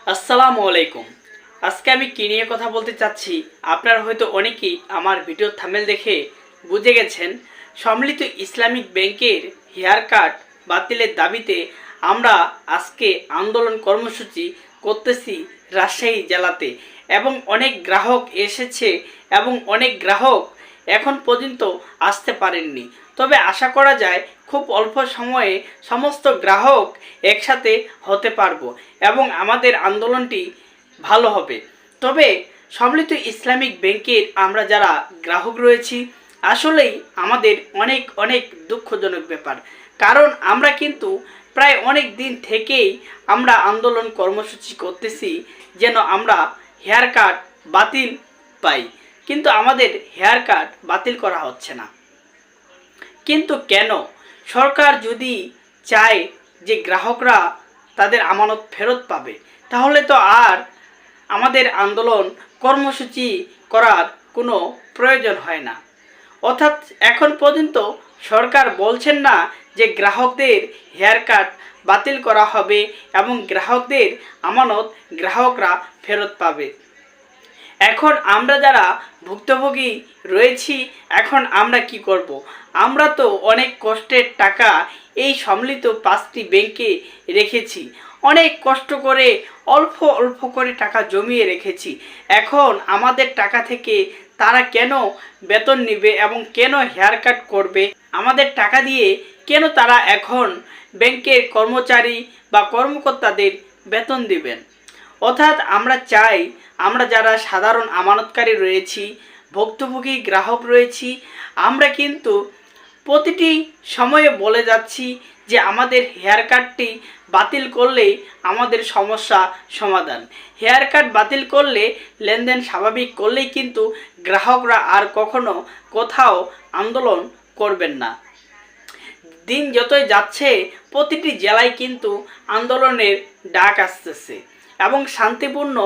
আসসালামু আলাইকুম। আজকে আমি কি নিয়ে কথা বলতে চাচ্ছি আপনারা হয়তো অনেকেই আমার ভিডিও থাম্বনেল দেখে বুঝে গেছেন। সম্মিলিত ইসলামিক ব্যাংকের হেয়ার কাট বাতিলের দাবিতে আমরা আজকে আন্দোলন কর্মসূচি করতেছি রাজশাহী জেলাতে, এবং অনেক গ্রাহক এসেছে এবং অনেক গ্রাহক এখন পর্যন্ত আসতে পারেননি। তবে আশা করা যায় খুব অল্প সময়ে সমস্ত গ্রাহক একসাথে হতে পারবো এবং আমাদের আন্দোলনটি ভালো হবে। তবে সম্মিলিত ইসলামিক ব্যাংকের আমরা যারা গ্রাহক রয়েছি, আসলেই আমাদের অনেক অনেক দুঃখজনক ব্যাপার। কারণ আমরা কিন্তু প্রায় অনেক দিন থেকেই আমরা আন্দোলন কর্মসূচি করতেছি যেন আমরা হেয়ার কাট বাতিল পাই, কিন্তু আমাদের হেয়ার কাট বাতিল করা হচ্ছে না। কিন্তু কেন? সরকার যদি চায় যে গ্রাহকরা তাদের আমানত ফেরত পাবে, তাহলে তো আর আমাদের আন্দোলন কর্মসূচি করার কোনো প্রয়োজন হয় না। অর্থাৎ এখন পর্যন্ত সরকার বলছেন না যে গ্রাহকদের হেয়ার কাট বাতিল করা হবে এবং গ্রাহকদের আমানত গ্রাহকরা ফেরত পাবে। এখন আমরা যারা ভুক্তভোগী রয়েছি, এখন আমরা কি করব? আমরা তো অনেক কষ্টের টাকা এই সম্মিলিত 5টি ব্যাংকে রেখেছি, অনেক কষ্ট করে অল্প অল্প করে টাকা জমিয়ে রেখেছি। এখন আমাদের টাকা থেকে তারা কেন বেতন নেবে এবং কেন হেয়ার কাট করবে? আমাদের টাকা দিয়ে কেন তারা এখন ব্যাংকের কর্মচারী বা কর্মকর্তাদের বেতন দিবেন? অর্থাৎ আমরা চাই, আমরা যারা সাধারণ আমানতকারী রয়েছি, ভুক্তভোগী গ্রাহক রয়েছি, আমরা কিন্তু প্রতিটি সময়ে বলে যাচ্ছি যে আমাদের হেয়ার কাটটি বাতিল করলেই আমাদের সমস্যা সমাধান। হেয়ার কাট বাতিল করলে, লেনদেন স্বাভাবিক করলেই কিন্তু গ্রাহকরা আর কখনো কোথাও আন্দোলন করবেন না। দিন যতই যাচ্ছে প্রতিটি জেলায় কিন্তু আন্দোলনের ডাক আসতেছে এবং শান্তিপূর্ণ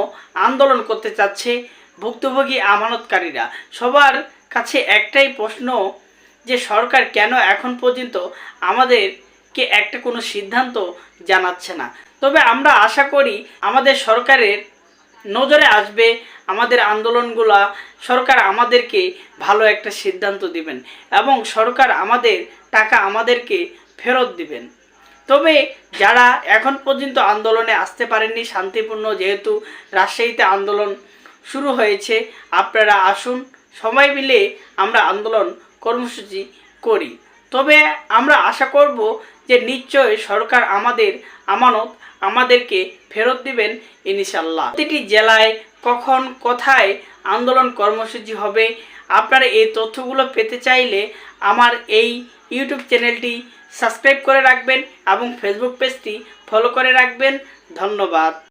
আন্দোলন করতে চাচ্ছে ভুক্তভোগী আমানতকারীরা। সবার কাছে একটাই প্রশ্ন যে সরকার কেন এখন পর্যন্ত আমাদেরকে একটা কোনো সিদ্ধান্ত জানাচ্ছে না। তবে আমরা আশা করি আমাদের সরকারের নজরে আসবে আমাদের আন্দোলনগুলা, সরকার আমাদেরকে ভালো একটা সিদ্ধান্ত দিবেন এবং সরকার আমাদের টাকা আমাদেরকে ফেরত দিবেন। তবে যারা এখন পর্যন্ত আন্দোলনে আসতে পারেননি শান্তিপূর্ণ, যেহেতু রাজশাহীতে আন্দোলন শুরু হয়েছে, আপনারা আসুন, সবাই মিলে আমরা আন্দোলন কর্মসূচি করি। তবে আমরা আশা করব যে নিশ্চয় সরকার আমাদের আমানত আমাদেরকে ফেরত দিবেন ইনশাল্লাহ। প্রতিটি জেলায় কখন কোথায় আন্দোলন কর্মসূচি হবে, আপনারা এই তথ্যগুলো পেতে চাইলে আমার এই ইউটিউব চ্যানেলটি সাবস্ক্রাইব করে রাখবেন এবং ফেসবুক পেজটি ফলো করে রাখবেন। ধন্যবাদ।